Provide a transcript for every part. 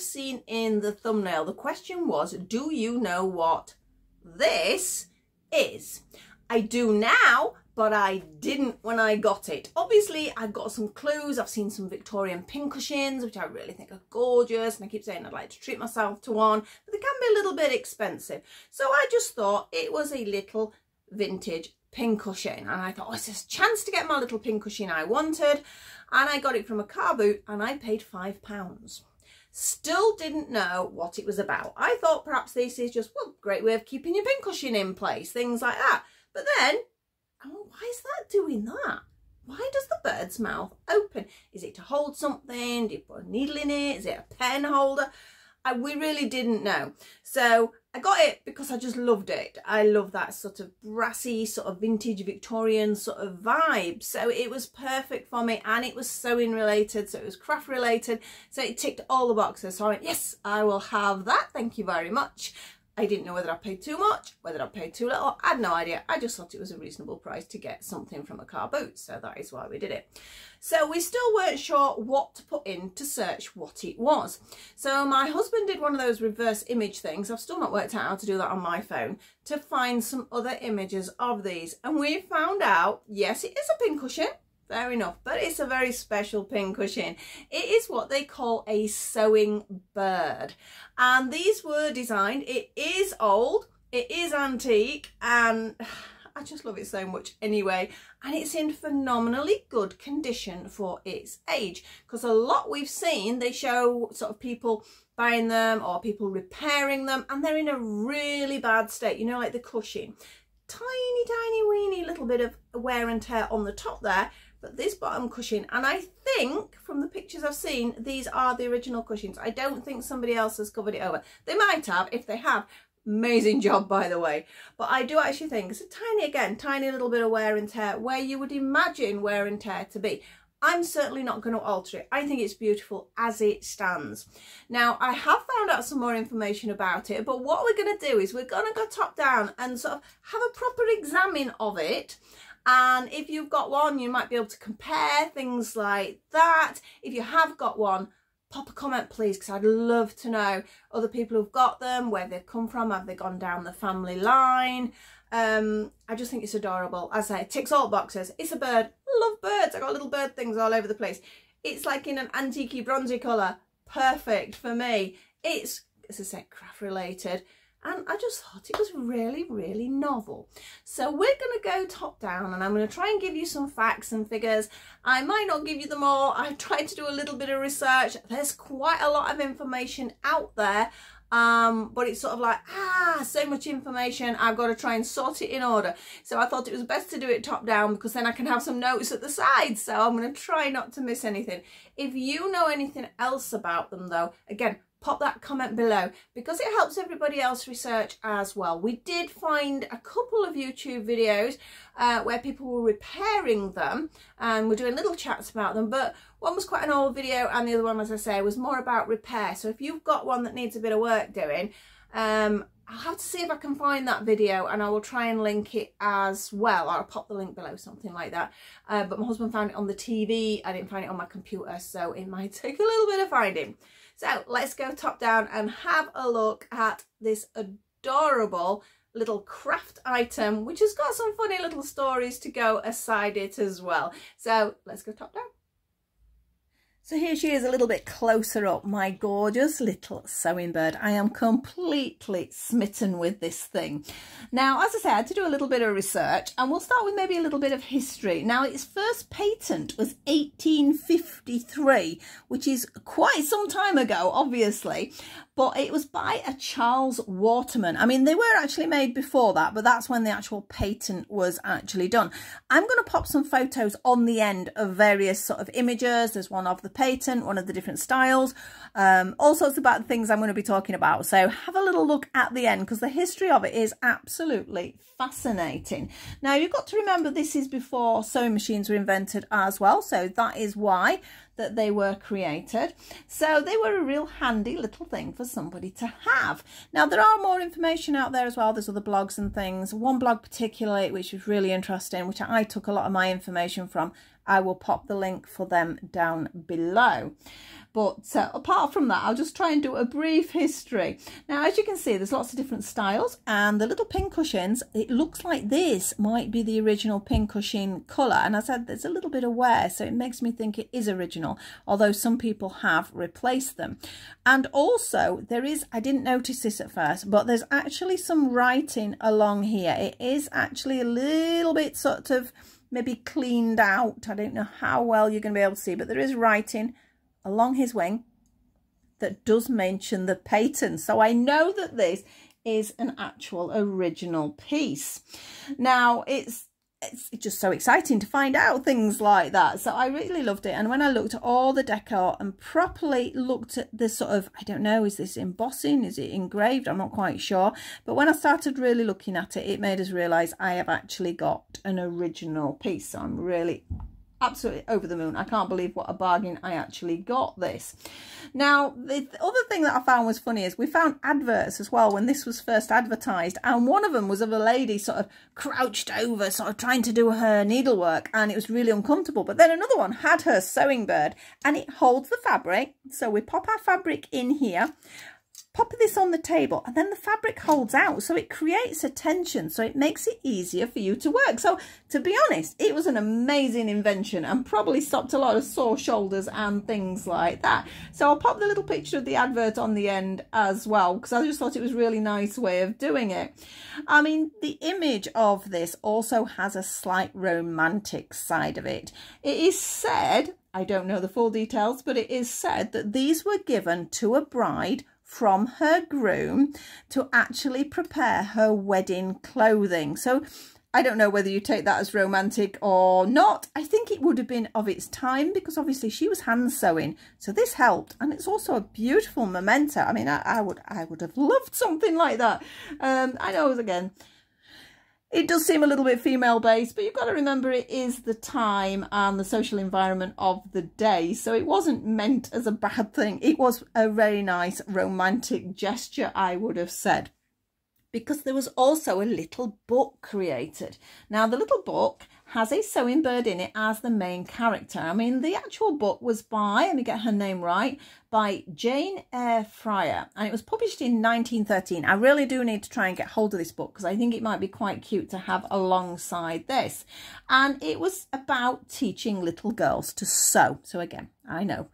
seen in the thumbnail, the question was, do you know what this is? I do now, but I didn't when I got it. Obviously, I've got some clues. I've seen some Victorian pincushions, which I really think are gorgeous, and I keep saying I'd like to treat myself to one, but they can be a little bit expensive. So I just thought it was a little vintage pincushion, and I thought, oh, it's a chance to get my little pincushion I wanted, and I got it from a car boot, and I paid £5. Still didn't know what it was about. I thought perhaps this is just, well, great way of keeping your pincushion in place, things like that. But then, oh, why is that doing that? Why does the bird's mouth open? Is it to hold something? Do you put a needle in it? Is it a pen holder? We really didn't know. So I got it because I just loved it. I love that sort of brassy, sort of vintage Victorian sort of vibe. So it was perfect for me, and it was sewing related, so it was craft related. So it ticked all the boxes. So I went, yes, I will have that. Thank you very much. I didn't know whether I paid too much, whether I paid too little. I had no idea. I just thought it was a reasonable price to get something from a car boot. So that is why we did it. So we still weren't sure what to put in to search what it was. So my husband did one of those reverse image things. I've still not worked out how to do that on my phone, to find some other images of these. And we found out, yes, it is a pincushion. Fair enough, but it's a very special pincushion. It is what they call a sewing bird, and these were designed, it is old, it is antique, and I just love it so much anyway, and it's in phenomenally good condition for its age, because a lot we've seen, they show sort of people buying them or people repairing them, and they're in a really bad state, you know, like the cushion, tiny weeny little bit of wear and tear on the top there. But this bottom cushion, and I think from the pictures I've seen, these are the original cushions. I don't think somebody else has covered it over. They might have. If they have, amazing job, by the way. But I do actually think it's a tiny little bit of wear and tear where you would imagine wear and tear to be. I'm certainly not going to alter it. I think it's beautiful as it stands. Now, I have found out some more information about it, but what we're going to do is we're going to go top down and sort of have a proper examine of it. And if you've got one, you might be able to compare things like that. If you have got one, pop a comment please, because I'd love to know other people who've got them, where they've come from, have they gone down the family line. I just think it's adorable. As I say, it ticks all boxes. It's a bird. I love birds. I got little bird things all over the place. It's like in an antique bronzy colour. Perfect for me. It's, as I said, craft related. And I just thought it was really novel. So we're going to go top down, and I'm going to try and give you some facts and figures. I might not give you them all. I've tried to do a little bit of research. There's quite a lot of information out there. But it's sort of like, so much information. I've got to try and sort it in order. So I thought it was best to do it top down, because then I can have some notes at the sides. So I'm going to try not to miss anything. If you know anything else about them though, again, pop that comment below, because it helps everybody else research as well. We did find a couple of YouTube videos where people were repairing them, and we're doing little chats about them, but one was quite an old video and the other one, as I say, was more about repair. So if you've got one that needs a bit of work doing, I'll have to see if I can find that video, and I will try and link it as well, or I'll pop the link below, something like that. But my husband found it on the TV. I didn't find it on my computer, so it might take a little bit of finding. So let's go top down and have a look at this adorable little craft item, which has got some funny little stories to go aside it as well. So let's go top down. So here she is a little bit closer up, my gorgeous little sewing bird. I am completely smitten with this thing. Now, as I said, I had to do a little bit of research, and we'll start with maybe a little bit of history. Now, its first patent was 1853, which is quite some time ago, obviously, but it was by a Charles Waterman. I mean, they were actually made before that, but that's when the actual patent was actually done. I'm going to pop some photos on the end of various sort of images. There's one of the patent, one of the different styles, all sorts about the things I'm going to be talking about. So have a little look at the end, because the history of it is absolutely fascinating. Now, you've got to remember this is before sewing machines were invented as well, so that is why that they were created. So they were a real handy little thing for somebody to have. Now, there are more information out there as well. There's other blogs and things. One blog particularly, which was really interesting, which I took a lot of my information from. I will pop the link for them down below. But apart from that, I'll just try and do a brief history. Now, as you can see, there's lots of different styles, and the little pincushions, it looks like this might be the original pincushion colour. And as I said, there's a little bit of wear, so it makes me think it is original, although some people have replaced them. And also there is, I didn't notice this at first, but there's actually some writing along here. It is actually a little bit sort of maybe cleaned out. I don't know how well you're going to be able to see, but there is writing along his wing that does mention the patent. So I know that this is an actual original piece. Now, it's just so exciting to find out things like that. So I really loved it. And when I looked at all the decor and properly looked at this sort of, I don't know, is this embossing? Is it engraved? I'm not quite sure. But when I started really looking at it, it made us realise I have actually got an original piece. So I'm really absolutely over the moon. I can't believe what a bargain I actually got this. Now, the other thing that I found was funny is we found adverts as well when this was first advertised, and one of them was of a lady sort of crouched over, sort of trying to do her needlework, and it was really uncomfortable. But then another one had her sewing bird, and it holds the fabric. So we pop our fabric in here, pop this on the table, and then the fabric holds out, so it creates a tension, so it makes it easier for you to work. So to be honest, it was an amazing invention and probably stopped a lot of sore shoulders and things like that. So I'll pop the little picture of the advert on the end as well, because I just thought it was a really nice way of doing it. I mean, the image of this also has a slight romantic side of it. It is said, I don't know the full details, but it is said that these were given to a bride from her groom to actually prepare her wedding clothing. So I don't know whether you take that as romantic or not. I think it would have been of its time, because obviously she was hand sewing, so this helped. And it's also a beautiful memento. I mean, I would have loved something like that. I know, again, it does seem a little bit female based, but you've got to remember it is the time and the social environment of the day. So it wasn't meant as a bad thing. It was a very nice romantic gesture, I would have said, because there was also a little book created. Now, the little book has a sewing bird in it as the main character. I mean, the actual book was by, let me get her name right, by Jane Eyre Fryer, and it was published in 1913. I really do need to try and get hold of this book, because I think it might be quite cute to have alongside this. And it was about teaching little girls to sew. So again, I know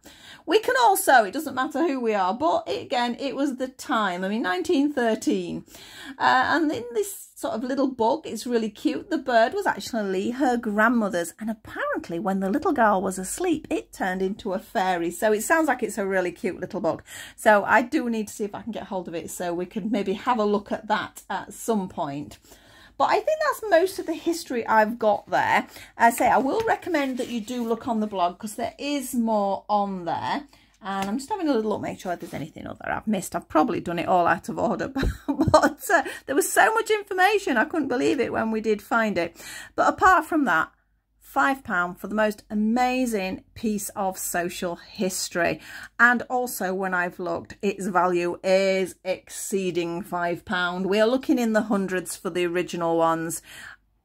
we can all sew, it doesn't matter who we are, but again, it was the time. I mean, 1913. And in this sort of little book, it's really cute. The bird was actually her grandmother's, and apparently when the little girl was asleep, it turned into a fairy. So it sounds like it's a really cute little book. So I do need to see if I can get hold of it, so we could maybe have a look at that at some point. But I think that's most of the history I've got there. I say I will recommend that you do look on the blog, because there is more on there. And I'm just having a little look, make sure there's anything other I've missed. I've probably done it all out of order, but there was so much information. I couldn't believe it when we did find it. But apart from that, £5 for the most amazing piece of social history. And also, when I've looked, its value is exceeding £5. We are looking in the hundreds for the original ones.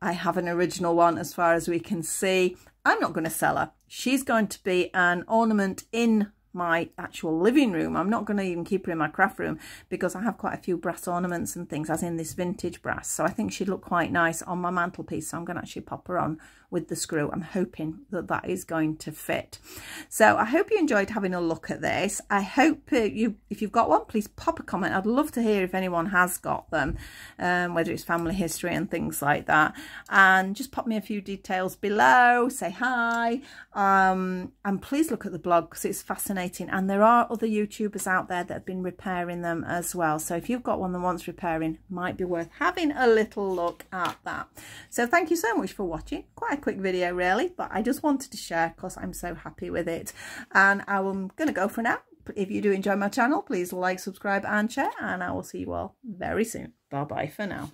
I have an original one as far as we can see. I'm not going to sell her. She's going to be an ornament in my actual living room. I'm not going to even keep her in my craft room, because I have quite a few brass ornaments and things, as in this vintage brass. So I think she'd look quite nice on my mantelpiece. So I'm going to actually pop her on with the screw. I'm hoping that that is going to fit. So I hope you enjoyed having a look at this. I hope if you've got one, please pop a comment. I'd love to hear if anyone has got them, whether it's family history and things like that. And just pop me a few details below, say hi, and please look at the blog, because it's fascinating. And there are other YouTubers out there that have been repairing them as well. So if you've got one that wants repairing, might be worth having a little look at that. So thank you so much for watching. Quite a quick video really, but I just wanted to share because I'm so happy with it. And I'm going to go for now. If you do enjoy my channel, please like, subscribe and share, and I will see you all very soon. Bye bye for now.